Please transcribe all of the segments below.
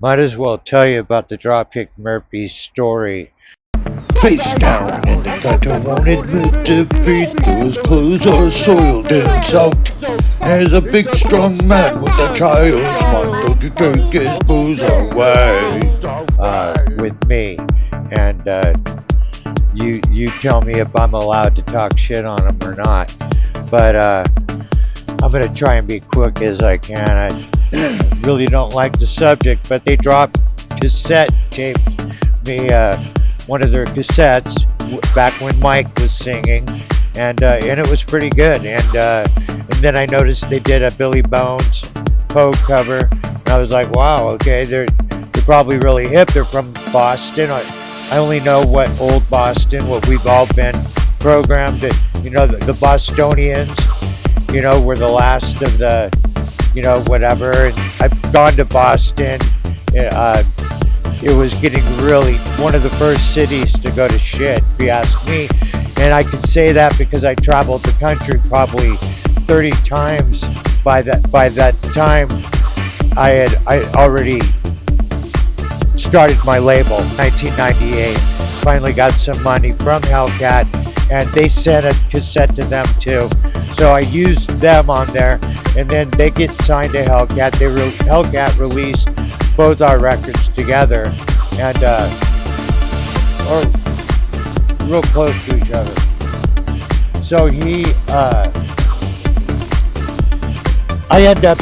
Might as well tell you about the Dropkick Murphys story. Face down in the gutter, won't admit defeat. His clothes are soiled and soaked. There's a big strong man with a child's mind. Don't you take his booze away. With me, and you tell me if I'm allowed to talk shit on him or not. But I'm gonna try and be quick as I can. I really don't like the subject, but they dropped cassette tape me one of their cassettes back when Mike was singing, and it was pretty good. And then I noticed they did a Billy Bones Poe cover, and I was like, wow, okay, they're probably really hip. They're from Boston. I only know what old Boston, what we've all been programmed to, the Bostonians, were the last of the, whatever. And I've gone to Boston. It was getting really one of the first cities to go to shit, if you ask me. And I can say that because I traveled the country probably 30 times by that time. I already started my label, 1998. Finally got some money from Hellcat, and they sent a cassette to them too. So I used them on there, and then they get signed to Hellcat. Hellcat released both our records together, and or real close to each other. So I end up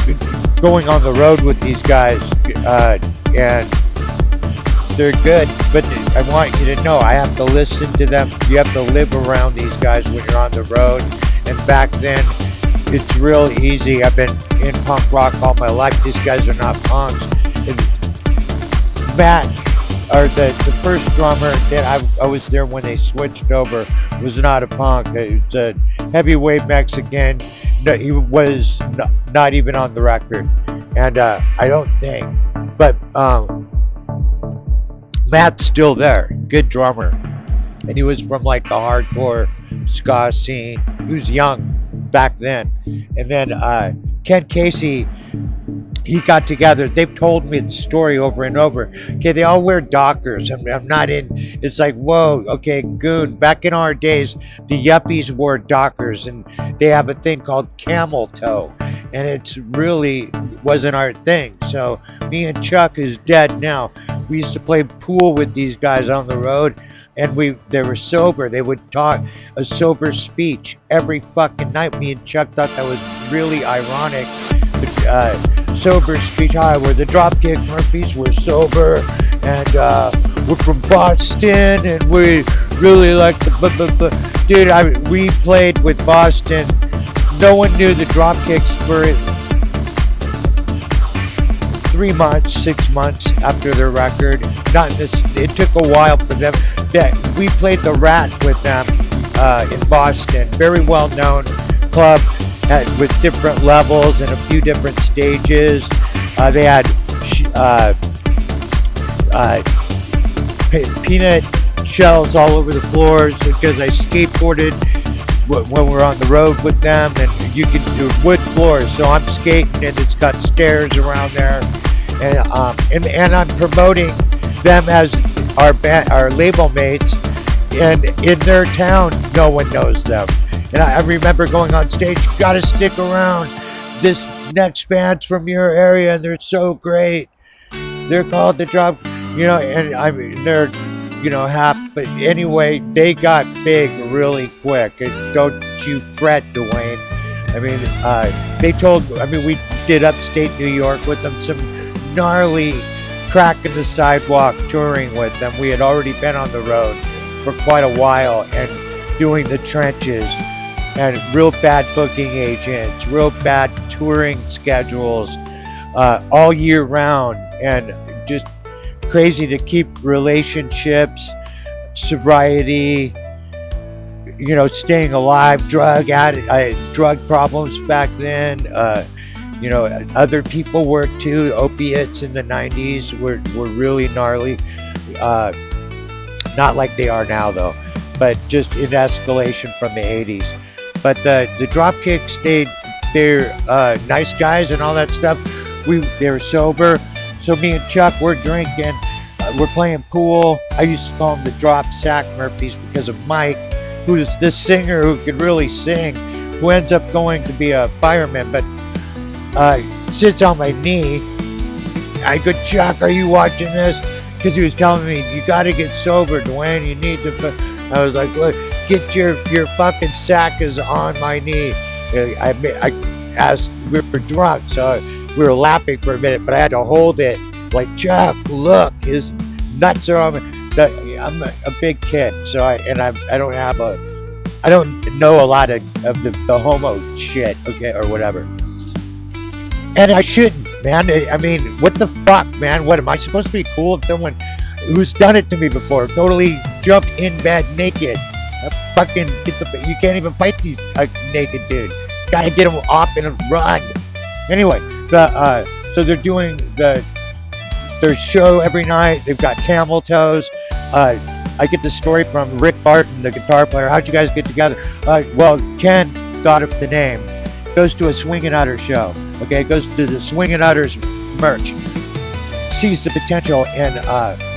going on the road with these guys, and they're good, but I want you to know I have to listen to them. You have to live around these guys when you're on the road. And back then, it's real easy. I've been in punk rock all my life. These guys are not punks. Matt, or the first drummer that I was there when they switched over, was not a punk. It's a heavyweight Mexican. No, he was not even on the record, and I don't think. But Matt's still there, good drummer, and he was from like the hardcore ska scene. He was young back then. And then Ken Casey, he got together. They've told me the story over and over. Okay, they all wear Dockers. I'm not in. It's like, whoa, okay, goon. Back in our days, the yuppies wore Dockers, and they have a thing called camel toe, and it's really wasn't our thing. So me and Chuck, who's dead now, we used to play pool with these guys on the road, and they were sober. They would talk a sober speech every fucking night. Me and Chuck thought that was really ironic. Sober speech. Hi, we're the Dropkick Murphys. We're sober, and we're from Boston, and we really like the dude. We played with Boston. No one knew the Dropkicks for 3 months, 6 months after their record. Not in this. It took a while for them. We played the Rat with them in Boston. Very well known club with different levels and a few different stages. They had peanut shells all over the floors because I skateboarded when we're on the road with them, and you can do wood floors. So I'm skating, and it's got stairs around there, and I'm promoting them as our label mates, and in their town, no one knows them. And I remember going on stage, you gotta stick around. This next band's from your area, and they're so great. They're called the Drop, and I mean, they're, happy. But anyway, they got big really quick. And don't you fret, Dwayne. I mean, we did upstate New York with them, some gnarly cracking the sidewalk touring with them. We had already been on the road for quite a while and doing the trenches, and real bad booking agents, real bad touring schedules all year round, and just crazy to keep relationships, sobriety, staying alive, drug problems back then. Other people worked too. Opiates in the 90s were really gnarly. Not like they are now though, but just in escalation from the 80s. But the Dropkicks, they're nice guys and all that stuff. They were sober, So me and Chuck, we're drinking, we're playing pool. I used to call him the Drop Sack Murphys because of Mike, who's this singer who could really sing, who ends up going to be a fireman, but sits on my knee. I go, Chuck, are you watching this? Because he was telling me, you got to get sober, Dwayne. You need to. I was like, look, get your fucking sack is on my knee. I asked, we were drunk, so we were laughing for a minute, but I had to hold it. Like, Chuck, look, his nuts are on me. I'm a big kid, so I don't know a lot of the homo shit, okay, or whatever. And I shouldn't, man. I mean, what the fuck, man? What, am I supposed to be cool if someone who's done it to me before totally jumped in bed naked? You can't even fight these naked dude. Gotta get them off and run. Anyway, so they're doing their show every night. They've got camel toes. I get the story from Rick Barton, the guitar player. How'd you guys get together? Well, Ken thought of the name. Goes to a Swingin' Utters show. Okay, goes to the Swingin' Utters merch. Sees the potential in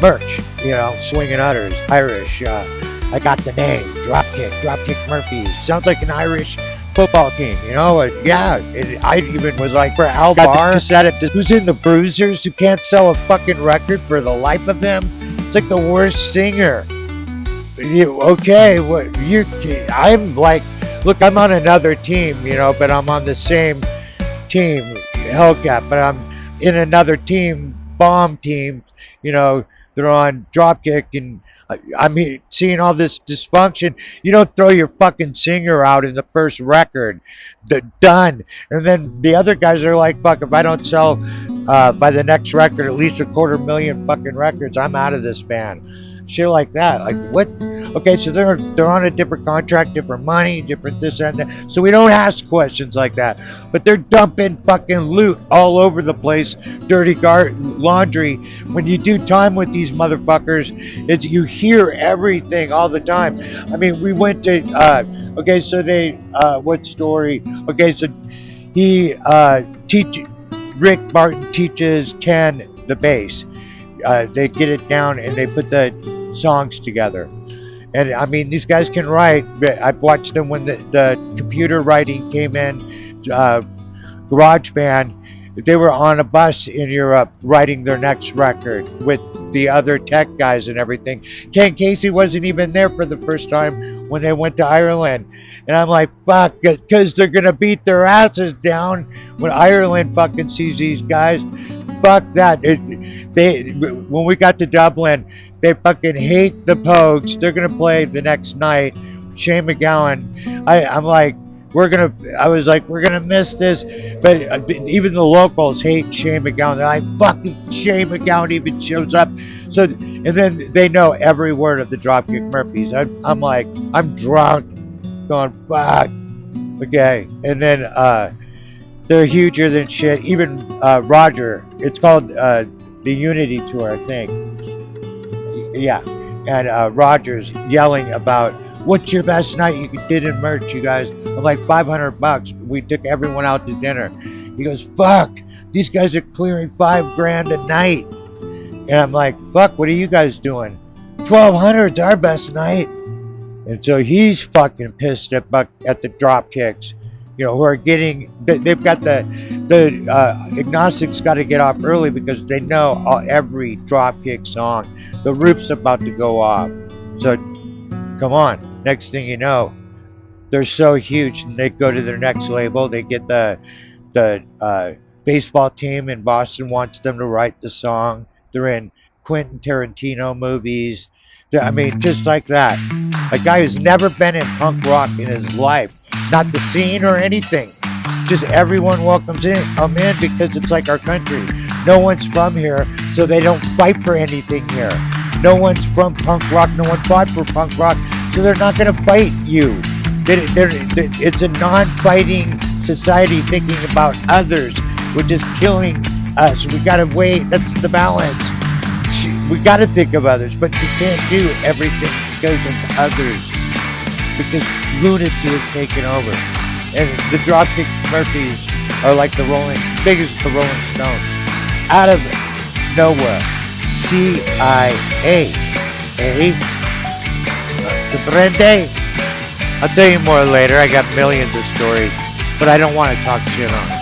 merch. You know, Swingin' Utters, Irish. I got the name. Dropkick Murphy. Sounds like an Irish football team, you know? I even was like, for Al Barr, who's in the Bruisers, who can't sell a fucking record for the life of him. It's like the worst singer. I'm like, look, I'm on another team, you know, but I'm on the same team, Hellcat, but I'm in another team, bomb team, you know, they're on Dropkick, and I'm seeing all this dysfunction. You don't throw your fucking singer out in the first record. Done. And then the other guys are like, fuck, if I don't sell by the next record at least 250,000 fucking records, I'm out of this band. Shit like that. Like, what? Okay, so they're on a different contract, different money, different this and that. So we don't ask questions like that. But they're dumping fucking loot all over the place, dirty laundry. When you do time with these motherfuckers, you hear everything all the time. I mean, we went to okay, so what story? Okay, so Rick Martin teaches Ken the bass. They get it down and they put the songs together. And I mean, these guys can write. I've watched them when the computer writing came in, GarageBand. They were on a bus in Europe writing their next record with the other tech guys and everything. Ken Casey wasn't even there for the first time when they went to Ireland. And I'm like, fuck, because they're going to beat their asses down when Ireland fucking sees these guys. Fuck that. When we got to Dublin, they fucking hate the Pogues. They're gonna play the next night. Shane MacGowan. I was like, we're gonna miss this. But even the locals hate Shane MacGowan. They're like, fucking Shane MacGowan even shows up. So, and then they know every word of the Dropkick Murphys. I'm like, I'm drunk, going, fuck. Okay, and then they're huger than shit. Even Roger. It's called the Unity Tour, I think. Yeah, and Roger's yelling about, what's your best night you did in merch, you guys? I'm like, $500. We took everyone out to dinner. He goes, fuck, these guys are clearing $5,000 a night. And I'm like, fuck, what are you guys doing? $1,200's our best night. And so he's fucking pissed at the Dropkicks, you know, who are getting, they've got the agnostics got to get off early because they know every Dropkick song. The roof's about to go off. So, come on. Next thing you know, they're so huge, and they go to their next label. They get the baseball team in Boston wants them to write the song. They're in Quentin Tarantino movies. I mean, just like that. A guy who's never been in punk rock in his life. Not the scene or anything. Just everyone welcomes come in because it's like our country. No one's from here, so they don't fight for anything here. No one's from punk rock. No one fought for punk rock, so they're not going to fight you. It's a non-fighting society thinking about others, which is killing us. We got to wait. That's the balance. We got to think of others, but you can't do everything because of others, because lunacy is taken over. And the Dropkick Murphys are like big as the Rolling Stones. Out of nowhere. CIA. Eh? Comprende? I'll tell you more later. I got millions of stories, but I don't want to talk shit on it.